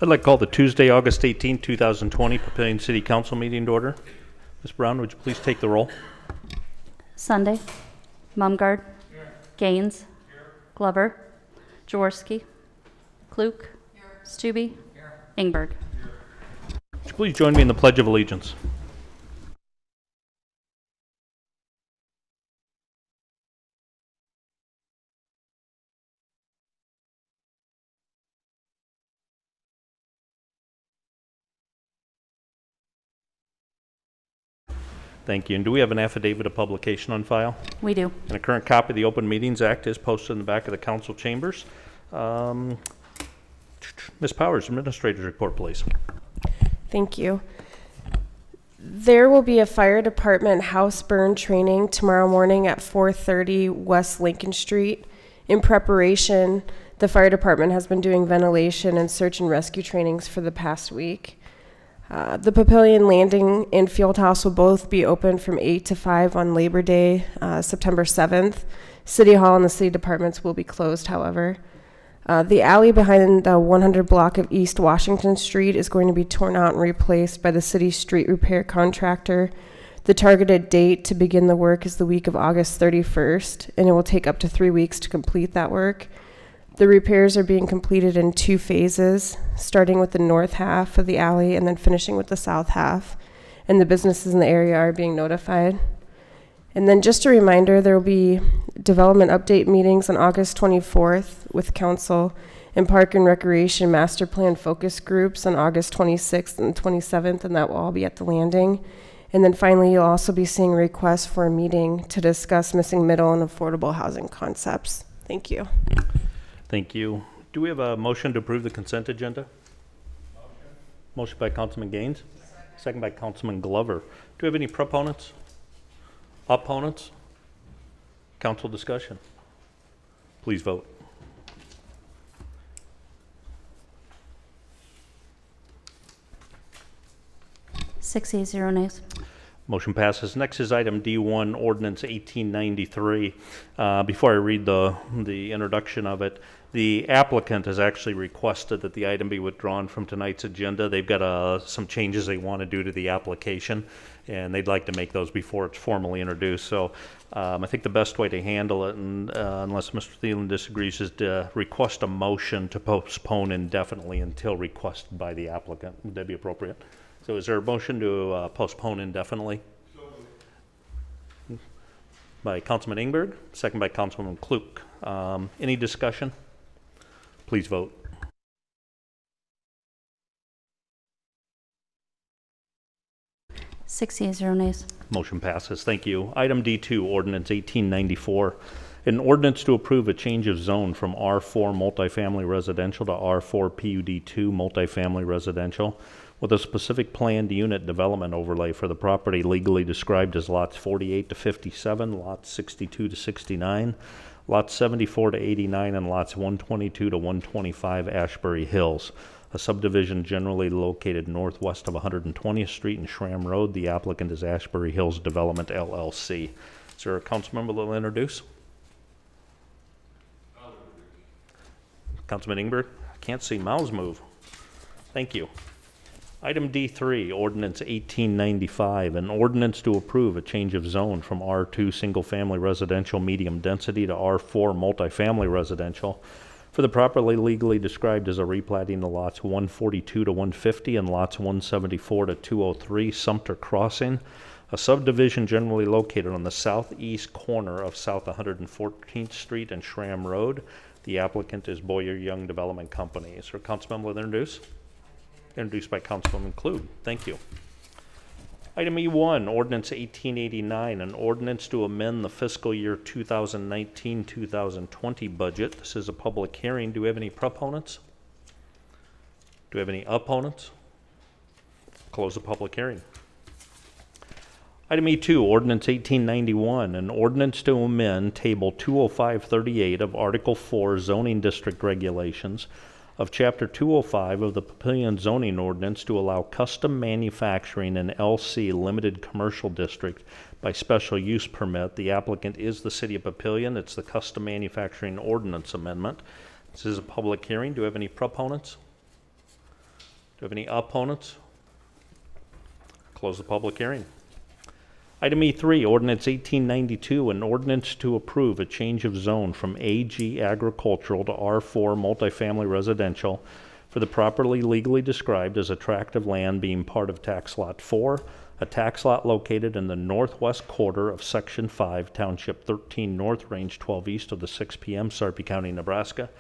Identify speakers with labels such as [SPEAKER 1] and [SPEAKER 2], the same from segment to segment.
[SPEAKER 1] I'd like to call the Tuesday, August 18, 2020 Papillion City Council meeting to order. Ms. Brown, would you please take the roll?
[SPEAKER 2] Sunday, Mumgard, Gaines, Glover, Jaworski, Klug, Stube, Ingberg.
[SPEAKER 1] Would you please join me in the Pledge of Allegiance? Thank you. And do we have an affidavit of publication on file?
[SPEAKER 2] We do.
[SPEAKER 1] And a current copy of the Open Meetings Act is posted in the back of the council chambers. Ms. Powers, Administrator's Report, please.
[SPEAKER 3] Thank you. There will be a fire department house burn training tomorrow morning at 4:30 West Lincoln Street. In preparation, the fire department has been doing ventilation and search and rescue trainings for the past week. The Papillion Landing and Field House will both be open from 8 to 5 on Labor Day, September 7th. City Hall and the city departments will be closed, however. The alley behind the 100 block of East Washington Street is going to be torn out and replaced by the city street repair contractor. The targeted date to begin the work is the week of August 31st, and it will take up to 3 weeks to complete that work. The repairs are being completed in 2 phases, starting with the north half of the alley and then finishing with the south half, and the businesses in the area are being notified. And then just a reminder, there will be development update meetings on August 24th with council and park and recreation master plan focus groups on August 26th and 27th, and that will all be at the landing. And then finally, you'll also be seeing requests for a meeting to discuss missing middle and affordable housing concepts. Thank you.
[SPEAKER 1] Thank you. Do we have a motion to approve the consent agenda? Motion by Councilman Gaines. Second by Councilman Glover. Do we have any proponents? Opponents? Council discussion. Please vote.
[SPEAKER 2] Six yeas, 0 nays.
[SPEAKER 1] Motion passes. Next is item D1, Ordinance 1893. Before I read the introduction of it, the applicant has actually requested that the item be withdrawn from tonight's agenda. They've got some changes they want to do to the application, and they'd like to make those before it's formally introduced. So I think the best way to handle it, and unless Mr. Thielen disagrees, is to request a motion to postpone indefinitely until requested by the applicant. Would that be appropriate? So is there a motion to postpone indefinitely? By Councilman Ingberg, second by Councilman Klug. Any discussion? Please vote.
[SPEAKER 2] Six yeas, 0 nays.
[SPEAKER 1] Motion passes. Thank you. Item D2, Ordinance 1894. An ordinance to approve a change of zone from R4 multifamily residential to R4 PUD2 multifamily residential with a specific planned unit development overlay for the property legally described as lots 48 to 57, lots 62 to 69, lots 74 to 89, and lots 122 to 125 Ashbury Hills, a subdivision generally located northwest of 120th Street and Schramm Road. The applicant is Ashbury Hills Development, LLC. Is there a council member that will introduce? Councilman Ingberg? I can't see mouths move. Thank you. Item D3, Ordinance 1895, an ordinance to approve a change of zone from R2 single-family residential medium density to R4 multifamily residential for the property legally described as a replating the lots 142 to 150 and lots 174 to 203 Sumter Crossing, a subdivision generally located on the southeast corner of South 114th Street and Schramm Road. The applicant is Boyer Young Development Company. Is there a council member to introduce? Introduced by Councilwoman Klug. Thank you. Item E1, Ordinance 1889, an ordinance to amend the fiscal year 2019-2020 budget. This is a public hearing. Do we have any proponents? Do we have any opponents? Close the public hearing. Item E2, Ordinance 1891, an ordinance to amend Table 20538 of Article 4 Zoning District Regulations of Chapter 205 of the Papillion Zoning Ordinance to allow custom manufacturing in LC Limited Commercial District by special use permit. The applicant is the City of Papillion. It's the Custom Manufacturing Ordinance Amendment. This is a public hearing. Do we have any proponents? we have any opponents? Close the public hearing. Item E3, Ordinance 1892, an ordinance to approve a change of zone from AG agricultural to R4 multifamily residential for the property legally described as a tract of land being part of Tax Lot 4, a tax lot located in the northwest quarter of Section 5, Township 13 North, Range 12 east of the 6 p.m., Sarpy County, Nebraska,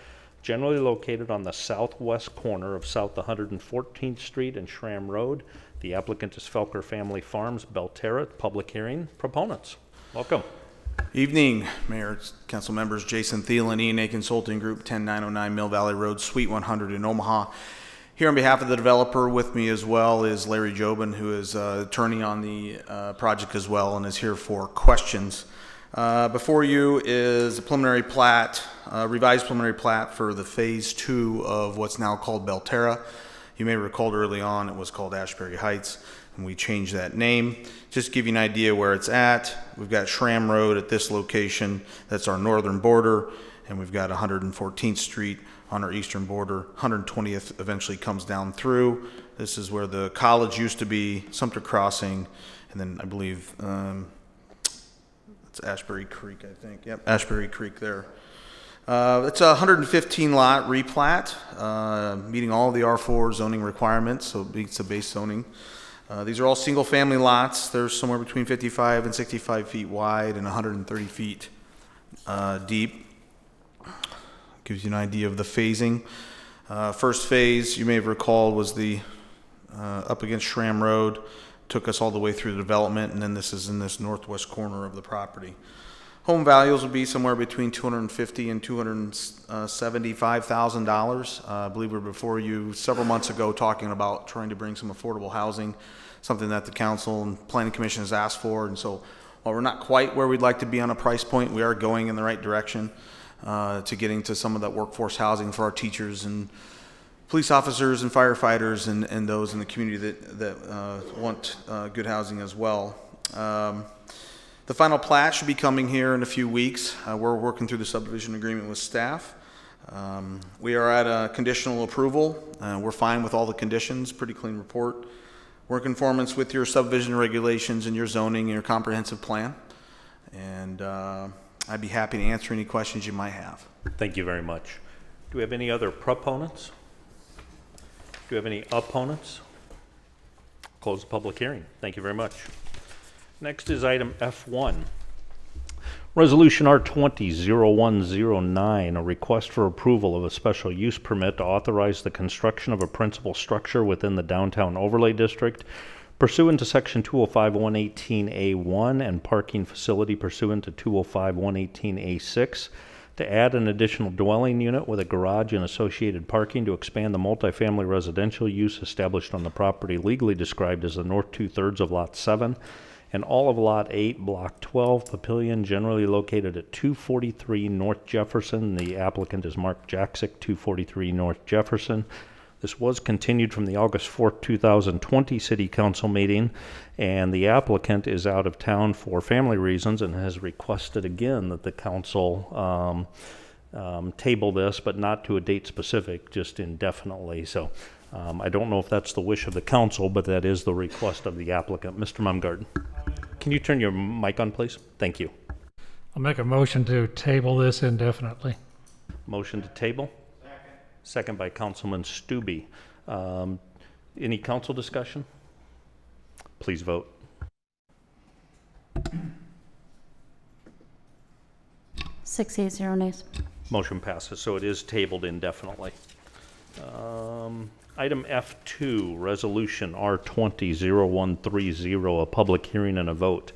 [SPEAKER 1] generally located on the southwest corner of South 114th Street and Schramm Road. The applicant is Felker Family Farms, Belterra. Public hearing. Proponents, welcome.
[SPEAKER 4] Evening, Mayor, Council members. Jason Thielen, E&A Consulting Group, 10909 Mill Valley Road, Suite 100 in Omaha. Here on behalf of the developer with me as well is Larry Jobin, who is attorney on the project as well and is here for questions. Before you is a preliminary plat, revised preliminary plat for the phase 2 of what's now called Belterra. You may recall early on it was called Ashbury Heights, and we changed that name. Just to give you an idea where it's at, we've got Schramm Road at this location, that's our northern border, and we've got 114th Street on our eastern border. 120th eventually comes down through. This is where the college used to be, Sumter Crossing, and then I believe it's Ashbury Creek, I think. Yep, Ashbury Creek there. It's a 115 lot replat, meeting all the R4 zoning requirements, so it meets the base zoning. These are all single family lots. They're somewhere between 55 and 65 feet wide and 130 feet deep. Gives you an idea of the phasing. First phase, you may have recalled, was the up against Schramm Road. Took us all the way through the development, and then this is in this northwest corner of the property. Home values will be somewhere between $250,000 and $275,000. I believe we were before you several months ago talking about trying to bring some affordable housing, something that the council and planning commission has asked for. And so while we're not quite where we'd like to be on a price point, we are going in the right direction to getting to some of that workforce housing for our teachers and police officers and firefighters and those in the community that want good housing as well. The final plat should be coming here in a few weeks. We're working through the subdivision agreement with staff. We are at a conditional approval. We're fine with all the conditions, pretty clean report. We're in conformance with your subdivision regulations and your zoning and your comprehensive plan. And I'd be happy to answer any questions you might have.
[SPEAKER 1] Thank you very much. Do we have any other proponents? Do we have any opponents? Close the public hearing. Thank you very much. Next is item F1. Resolution R20-0109, a request for approval of a special use permit to authorize the construction of a principal structure within the downtown overlay district pursuant to section 205-118A1 and parking facility pursuant to 205-118A6 to add an additional dwelling unit with a garage and associated parking to expand the multifamily residential use established on the property legally described as the north 2/3 of Lot 7 and all of Lot 8, Block 12, Papillion, generally located at 243 North Jefferson. The applicant is Mark Jaksic, 243 North Jefferson. This was continued from the August 4th, 2020 City Council meeting, and the applicant is out of town for family reasons and has requested again that the council table this, but not to a date specific, just indefinitely. So I don't know if that's the wish of the council, but that is the request of the applicant. Mr. Mumgarden, can you turn your mic on, please? Thank you.
[SPEAKER 5] I'll make a motion to table this indefinitely.
[SPEAKER 1] Motion to table? Second by Councilman Stube. Any council discussion? Please vote.
[SPEAKER 2] 6 yeas, 0 nays.
[SPEAKER 1] Motion passes, so it is tabled indefinitely. Item F2, Resolution R20-0130, a public hearing and a vote.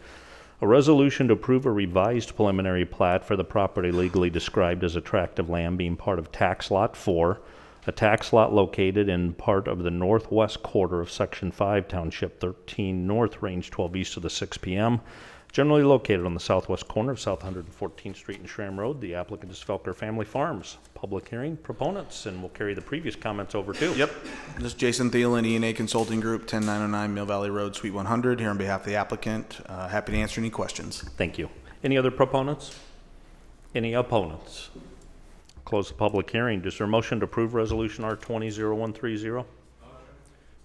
[SPEAKER 1] A resolution to approve a revised preliminary plat for the property legally described as a tract of land being part of Tax Lot 4, a tax lot located in part of the northwest quarter of Section 5, Township 13 North, Range 12 east of the 6 p.m., generally located on the southwest corner of South 114th Street and Schramm Road. The applicant is Felker Family Farms. Public hearing, proponents, and we'll carry the previous comments over too.
[SPEAKER 4] Yep. This is Jason Thielen, E&A Consulting Group, 10909 Mill Valley Road, Suite 100, here on behalf of the applicant. Happy to answer any questions.
[SPEAKER 1] Thank you. Any other proponents? Any opponents? Close the public hearing. Is there a motion to approve Resolution R20-0130?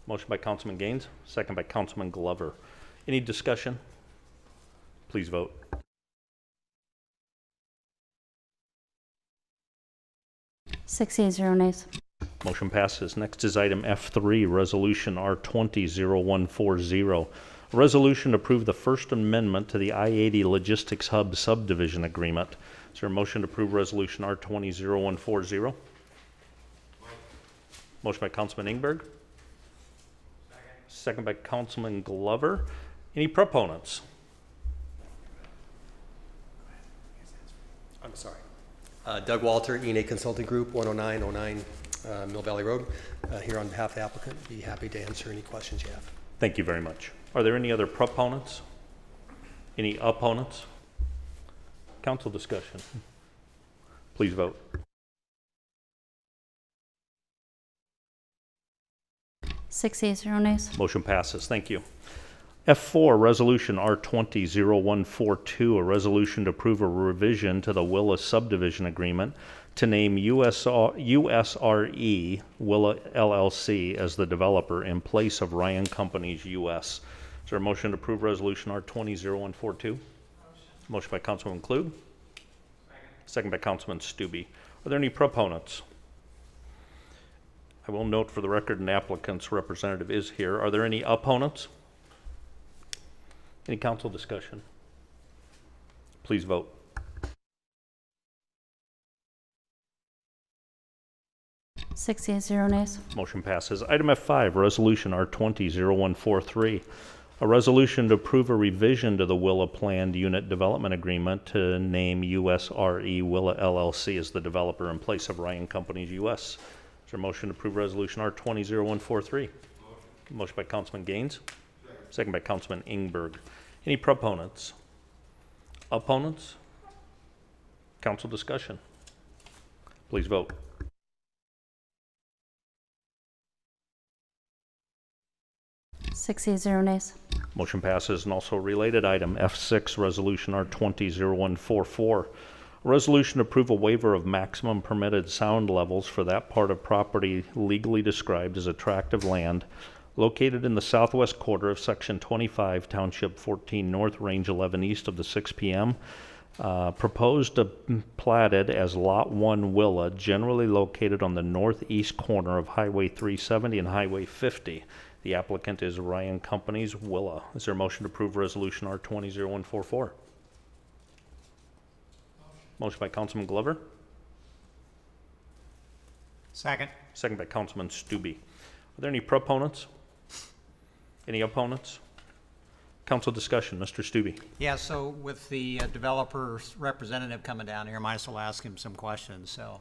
[SPEAKER 1] Motion by Councilman Gaines, second by Councilman Glover. Any discussion? Please vote.
[SPEAKER 2] Six yeas, 0 nays.
[SPEAKER 1] Motion passes. Next is item F3, Resolution R20-0140. A resolution to approve the First Amendment to the I-80 Logistics Hub Subdivision Agreement. Is there a motion to approve Resolution R20-0140? Motion by Councilman Ingberg. Second by Councilman Glover. Any proponents?
[SPEAKER 6] I'm sorry. Doug Walter, E&A Consulting Group, 10909 Mill Valley Road. Here on behalf of the applicant, be happy to answer any questions you have.
[SPEAKER 1] Thank you very much. Are there any other proponents? Any opponents? Council discussion. Please vote.
[SPEAKER 2] Six yeas, 0 nays.
[SPEAKER 1] Motion passes. Thank you. F4, Resolution R20-0142, a resolution to approve a revision to the Willa subdivision agreement to name USRE Willa LLC as the developer in place of Ryan Companies US. Is there a motion to approve Resolution R20-0142? Motion by Councilman Klug. Second by Councilman Stubbe. Are there any proponents? I will note for the record an applicant's representative is here. Are there any opponents? Any council discussion? Please vote.
[SPEAKER 2] Six yeas, 0 nays.
[SPEAKER 1] Motion passes. Item F5, Resolution R20-0143. A resolution to approve a revision to the Willa Planned Unit Development Agreement to name USRE Willa LLC as the developer in place of Ryan Companies US. Is there a motion to approve Resolution R20-0143? Motion by Councilman Gaines. Second by Councilman Ingberg. Any proponents? Opponents? Council discussion. Please vote.
[SPEAKER 2] Six yeas, 0 nays.
[SPEAKER 1] Motion passes. And also related item F6, Resolution R20-0144. A resolution to approve a waiver of maximum permitted sound levels for that part of property legally described as attractive land located in the southwest quarter of Section 25, Township 14 North, Range 11 east of the 6 p.m. Proposed platted as Lot 1 Willa, generally located on the northeast corner of Highway 370 and Highway 50. The applicant is Ryan Companies Willa. Is there a motion to approve Resolution R20-0144? Motion by Councilman Glover.
[SPEAKER 7] Second.
[SPEAKER 1] Second by Councilman Stubbe. Are there any proponents? Any opponents? Council discussion. Mr. Stubbe.
[SPEAKER 7] Yeah, so with the developer's representative coming down here, might as well ask him some questions. So,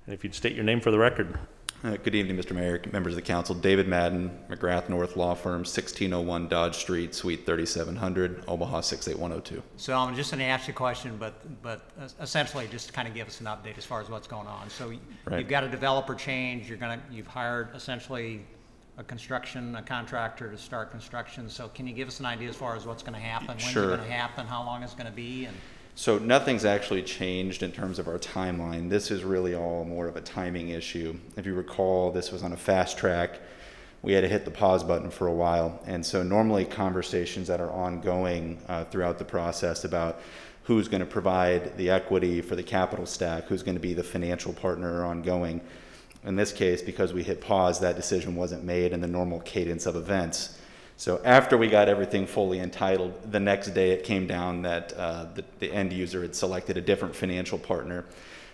[SPEAKER 1] And if you'd state your name for the record.
[SPEAKER 8] Good evening, Mr. Mayor, members of the council. David Madden, McGrath North Law Firm, 1601 Dodge Street, Suite 3700, Omaha 68102.
[SPEAKER 7] so I'm just going to ask you a question, but essentially just to kind of give us an update as far as what's going on. So
[SPEAKER 8] Right.
[SPEAKER 7] You've got a developer change. You've hired essentially a contractor to start construction. So can you give us an idea as far as what's going to happen? When's
[SPEAKER 8] Sure.
[SPEAKER 7] it going to happen? How long it's going to be? And
[SPEAKER 8] So nothing's actually changed in terms of our timeline. This is really all more of a timing issue. If you recall, this was on a fast track. We had to hit the pause button for a while. And so normally conversations that are ongoing throughout the process about who's going to provide the equity for the capital stack, who's going to be the financial partner are ongoing. In this case, because we hit pause, that decision wasn't made in the normal cadence of events. So after we got everything fully entitled, the next day it came down that the end user had selected a different financial partner.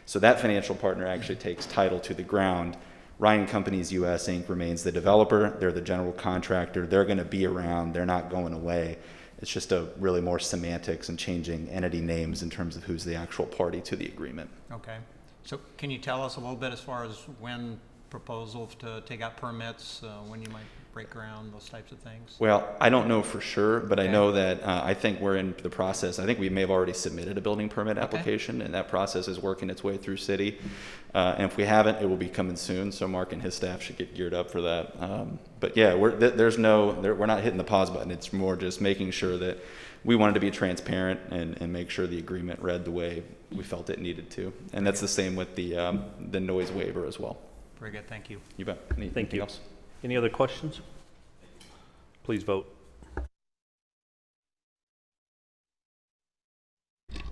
[SPEAKER 8] So that financial partner actually takes title to the ground. Ryan Companies US Inc. remains the developer. They're the general contractor. They're going to be around. They're not going away. It's just a really more semantics and changing entity names in terms of who's the actual party to the agreement.
[SPEAKER 7] okay. So can you tell us a little bit as far as when proposals to take out permits, when you might break ground, those types of things?
[SPEAKER 8] Well, I don't know for sure, but I
[SPEAKER 7] Okay.
[SPEAKER 8] know that I think we're in the process. I think we may have already submitted a building permit application, and that process is working its way through city. And if we haven't, it will be coming soon. So Mark and his staff should get geared up for that. But yeah, we're not hitting the pause button. It's more just making sure that we wanted to be transparent and make sure the agreement read the way we felt it needed to. And that's the same with the noise waiver as well.
[SPEAKER 7] Very good, thank you.
[SPEAKER 8] You bet.
[SPEAKER 1] Thank
[SPEAKER 8] Anything
[SPEAKER 1] you.
[SPEAKER 8] else?
[SPEAKER 1] Any other questions? Please vote.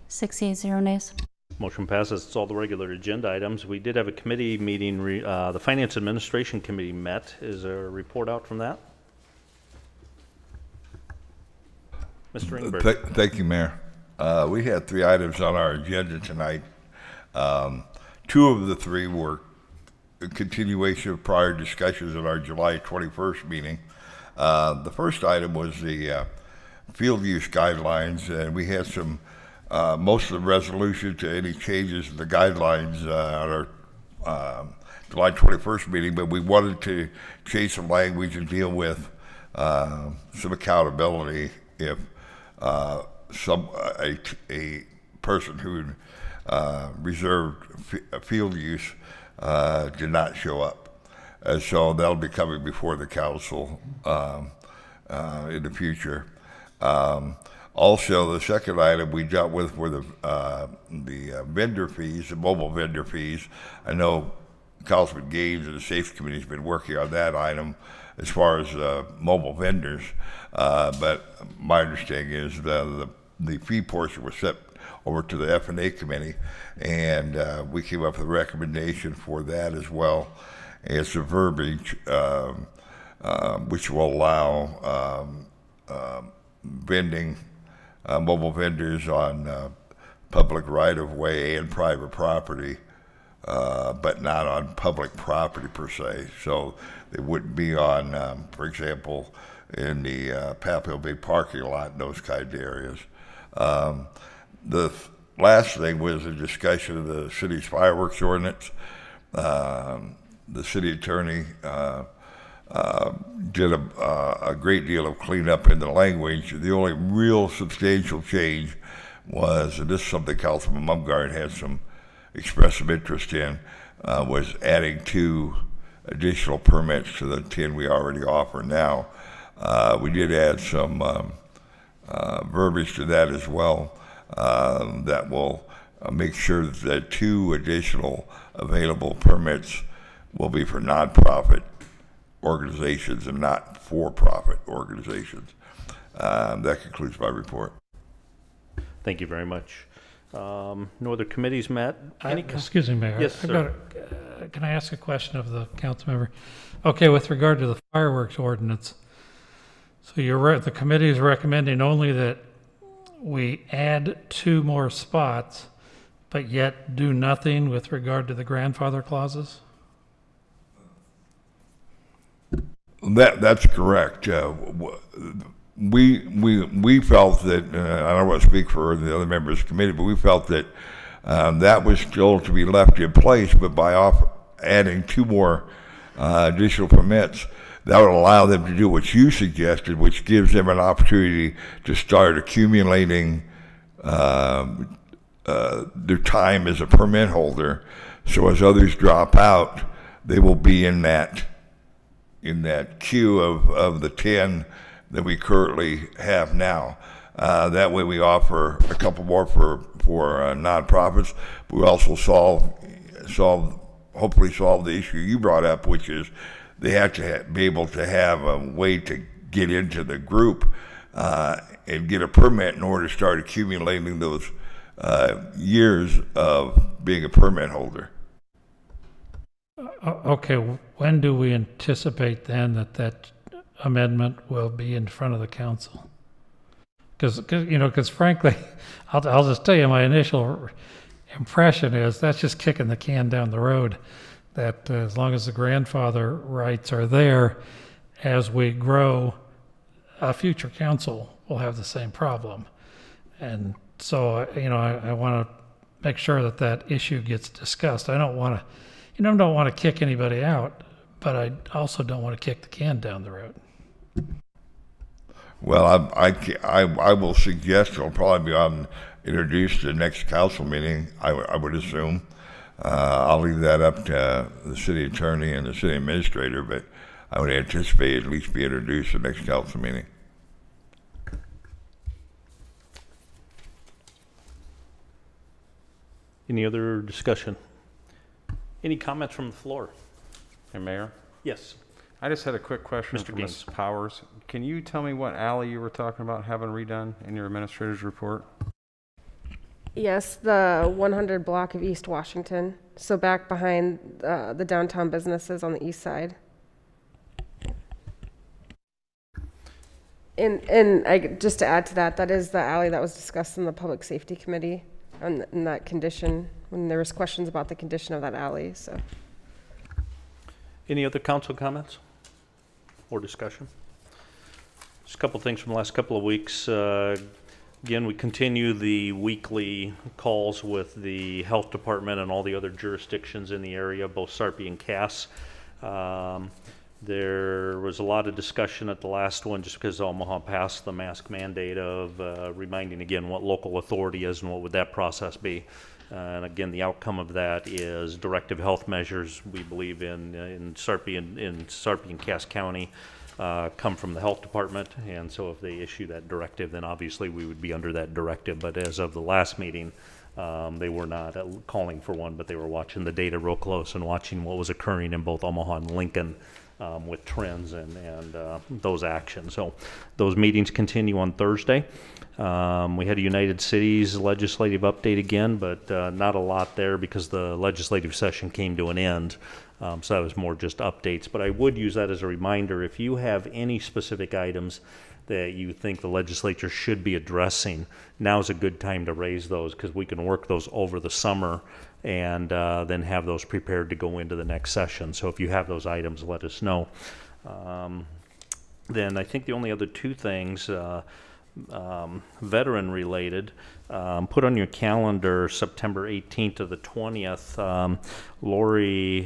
[SPEAKER 2] 6 yeas, 0 nays.
[SPEAKER 1] Motion passes. It's all the regular agenda items. We did have a committee meeting. The Finance Administration Committee met. Is there a report out from that? Mr. Ingber.
[SPEAKER 9] Thank you, Mayor. We had 3 items on our agenda tonight. 2 of the 3 were a continuation of prior discussions at our July 21st meeting. The first item was the field use guidelines, and we had some most of the resolution to any changes in the guidelines on our July 21st meeting, but we wanted to change some language and deal with some accountability if a person who reserved field use did not show up. So that'll be coming before the council in the future. Also, the second item we dealt with were the vendor fees, the mobile vendor fees. I know Councilman Gaines and the Safety Committee has been working on that item as far as mobile vendors, but my understanding is the fee portion was set over to the F&A Committee, and we came up with a recommendation for that as well. It's a verbiage which will allow vending mobile vendors on public right-of-way and private property, but not on public property per se. So they wouldn't be on, for example, in the Papillion Bay parking lot and those kind of areas. The last thing was a discussion of the city's fireworks ordinance. The city attorney did a great deal of cleanup in the language. The only real substantial change was, and this is something Councilman Mumgarden had some expressive interest in, was adding 2 additional permits to the 10 we already offer now. We did add some verbiage to that as well that will make sure that 2 additional available permits will be for nonprofit organizations and not for-profit organizations. That concludes my report.
[SPEAKER 1] Thank you very much. No other committees met?
[SPEAKER 5] Excuse me, Mayor.
[SPEAKER 1] Yes, sir.
[SPEAKER 5] Can I ask a question of the council member? Okay, with regard to the fireworks ordinance, so the committee is recommending only that we add 2 more spots, but yet do nothing with regard to the grandfather clauses?
[SPEAKER 9] That's correct. We felt that, I don't want to speak for the other members of the committee, but we felt that that was still to be left in place, but by adding 2 more additional permits, that would allow them to do what you suggested, which gives them an opportunity to start accumulating their time as a permit holder. So as others drop out, they will be in that queue of the 10 that we currently have now. That way we offer a couple more for nonprofits. We also hopefully solve the issue you brought up, which is they have to be able to have a way to get into the group and get a permit in order to start accumulating those years of being a permit holder.
[SPEAKER 5] Okay, when do we anticipate then that amendment will be in front of the council? Because frankly, I'll just tell you, my initial impression is that's just kicking the can down the road, that as long as the grandfather rights are there, as we grow, a future council will have the same problem. And so, I want to make sure that issue gets discussed. I don't want to kick anybody out, but I also don't want to kick the can down the road.
[SPEAKER 9] Well, I will suggest it'll probably be introduced to the next council meeting, I would assume. I'll leave that up to the city attorney and the city administrator, but I would anticipate it at least be introduced to the next council meeting.
[SPEAKER 1] Any other discussion? Any comments from the floor?
[SPEAKER 10] Hey, Mayor,
[SPEAKER 1] Yes.
[SPEAKER 10] I just had a quick question
[SPEAKER 1] Mr.
[SPEAKER 10] for
[SPEAKER 1] Gaines.
[SPEAKER 10] Ms. Powers. Can you tell me what alley you were talking about having redone in your administrator's report?
[SPEAKER 3] Yes, the 100 block of East Washington. So back behind the downtown businesses on the east side. And just to add to that, that is the alley that was discussed in the Public Safety Committee in that condition, when there was questions about the condition of that alley, so.
[SPEAKER 1] Any other council comments or discussion? Just a couple things from the last couple of weeks. Again, we continue the weekly calls with the health department and all the other jurisdictions in the area, both Sarpy and Cass. There was a lot of discussion at the last one just because Omaha passed the mask mandate of reminding again what local authority is and what would that process be. And again, the outcome of that is directive health measures, we believe, in Sarpy and Cass County come from the health department. And so if they issue that directive, then obviously we would be under that directive. But as of the last meeting, they were not calling for one, but they were watching the data real close and watching what was occurring in both Omaha and Lincoln with trends and those actions. So those meetings continue on Thursday. We had a United Cities legislative update again, but not a lot there because the legislative session came to an end. So that was more just updates. But I would use that as a reminder. If you have any specific items that you think the legislature should be addressing, now's a good time to raise those because we can work those over the summer and then have those prepared to go into the next session. So if you have those items, let us know. Then I think the only other two things, veteran related, put on your calendar September 18th to the 20th. Lori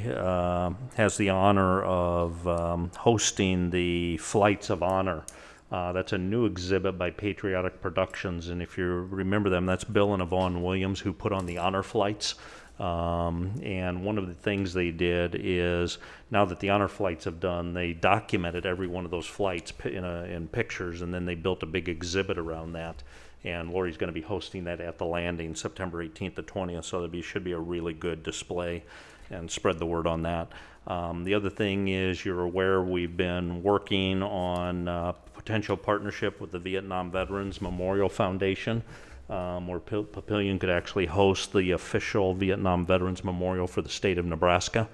[SPEAKER 1] has the honor of hosting the Flights of Honor. That's a new exhibit by Patriotic Productions, and if you remember them, that's Bill and Yvonne Williams who put on the honor flights. And one of the things they did is, now that the honor flights have done, they documented every one of those flights in pictures, and then they built a big exhibit around that. And Lori's going to be hosting that at the landing September 18th to 20th, so there should be a really good display, and spread the word on that. The other thing is, you're aware we've been working on potential partnership with the Vietnam Veterans Memorial Foundation, where Papillion could actually host the official Vietnam Veterans Memorial for the state of Nebraska.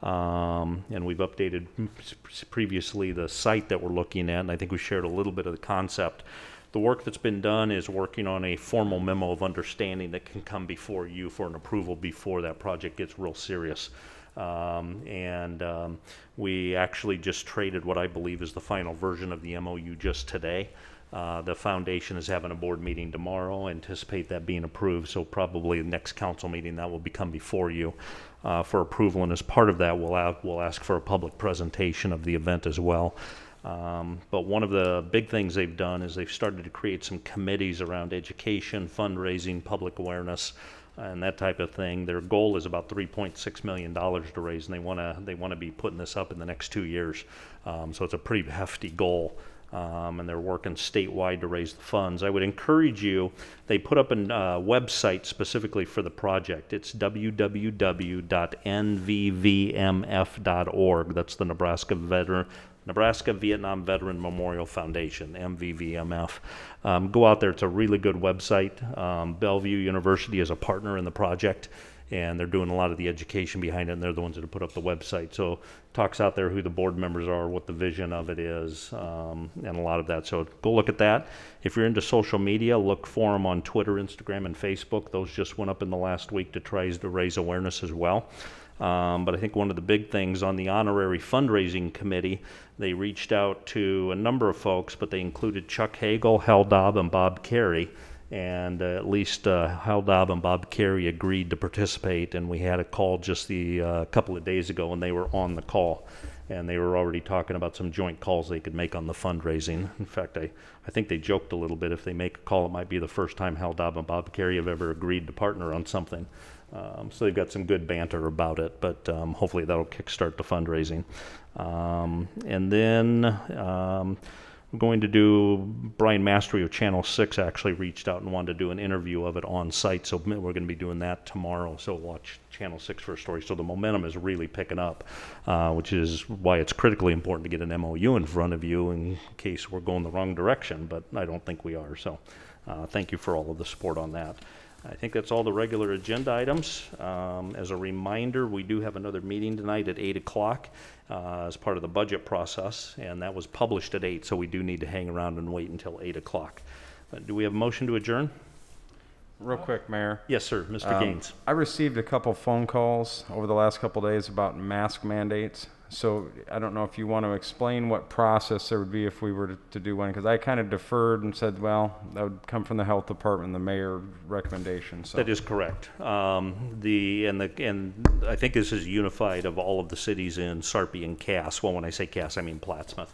[SPEAKER 1] And we've updated previously the site that we're looking at, and I think we shared a little bit of the concept. The work that's been done is working on a formal memo of understanding that can come before you for an approval before that project gets real serious. We actually just traded what I believe is the final version of the MOU just today. The foundation is having a board meeting tomorrow. Anticipate that being approved, so probably the next council meeting that will become before you for approval. And as part of that, we'll ask for a public presentation of the event as well. But one of the big things they've done is they've started to create some committees around education, fundraising, public awareness, and that type of thing. Their goal is about $3.6 million to raise, and they want to be putting this up in the next 2 years. So it's a pretty hefty goal. And they're working statewide to raise the funds. I would encourage you, they put up a website specifically for the project. It's www.nvvmf.org. That's the Nebraska Vietnam Veteran Memorial Foundation, MVVMF. Go out there. It's a really good website. Bellevue University is a partner in the project, and they're doing a lot of the education behind it, and they're the ones that have put up the website. So talks out there who the board members are, what the vision of it is, and a lot of that. So go look at that. If you're into social media, look for them on Twitter, Instagram, and Facebook. Those just went up in the last week to try to raise awareness as well. But I think one of the big things on the honorary fundraising committee, they reached out to a number of folks, but they included Chuck Hagel, Hal Dobb, and Bob Carey. And at least Hal Dobb and Bob Carey agreed to participate, and we had a call just a couple of days ago, and they were on the call, and they were already talking about some joint calls they could make on the fundraising. In fact, I think they joked a little bit, if they make a call, it might be the first time Hal Dobb and Bob Carey have ever agreed to partner on something. So they've got some good banter about it, but hopefully that'll kickstart the fundraising. And then We're going to do, Brian Mastery of Channel 6 actually reached out and wanted to do an interview of it on site, so we're going to be doing that tomorrow. So watch Channel 6 for a story. So the momentum is really picking up, which is why it's critically important to get an MOU in front of you in case we're going the wrong direction, but I don't think we are. So thank you for all of the support on that. I think that's all the regular agenda items. As a reminder, we do have another meeting tonight at 8 o'clock as part of the budget process, and that was published at 8, so we do need to hang around and wait until 8 o'clock. Do we have a motion to adjourn?
[SPEAKER 10] Real quick, Mayor.
[SPEAKER 1] Yes, sir. Mr. Gaines.
[SPEAKER 10] I received a couple phone calls over the last couple days about mask mandates. So I don't know if you want to explain what process there would be if we were to do one, because I kind of deferred and said, well, that would come from the health department, the mayor recommendation. So
[SPEAKER 1] That is correct. And I think this is unified of all of the cities in Sarpy and Cass. Well, when I say Cass, I mean Plattsmouth.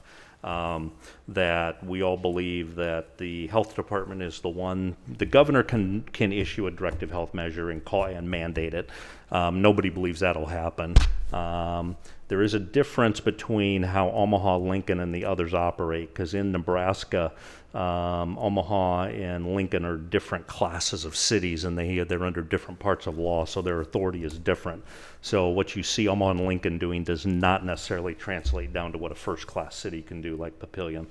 [SPEAKER 1] That we all believe that the health department is the one. The governor can issue a directive health measure and mandate it. Nobody believes that'll happen. There is a difference between how Omaha, Lincoln, and the others operate, because in Nebraska, Omaha and Lincoln are different classes of cities, and they're under different parts of law, so their authority is different. So what you see Omaha and Lincoln doing does not necessarily translate down to what a first-class city can do, like Papillion.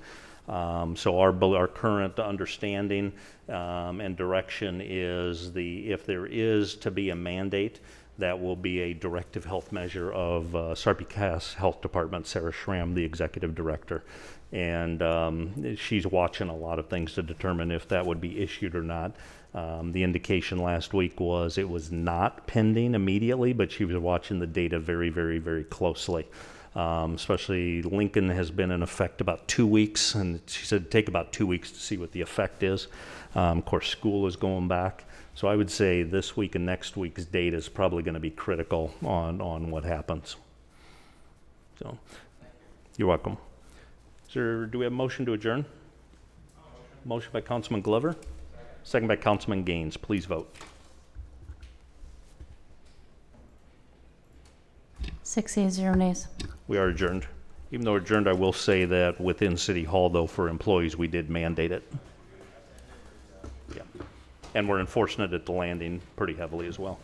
[SPEAKER 1] So our current understanding and direction is if there is to be a mandate, that will be a directive health measure of Sarpy Cass Health Department, Sarah Schramm, the executive director. And she's watching a lot of things to determine if that would be issued or not. The indication last week was it was not pending immediately, but she was watching the data very, very, very closely. Especially Lincoln has been in effect about 2 weeks, and she said it'd take about 2 weeks to see what the effect is. Of course, school is going back. So I would say this week and next week's data is probably going to be critical on what happens. So, you're welcome. Do we have a motion to adjourn? Motion by Councilman Glover. Second by Councilman Gaines. Please vote.
[SPEAKER 2] 6 yeas, 0 nays.
[SPEAKER 1] We are adjourned. Even though adjourned, I will say that within City Hall, though, for employees, we did mandate it. Yeah. And we're enforcing it at the landing pretty heavily as well.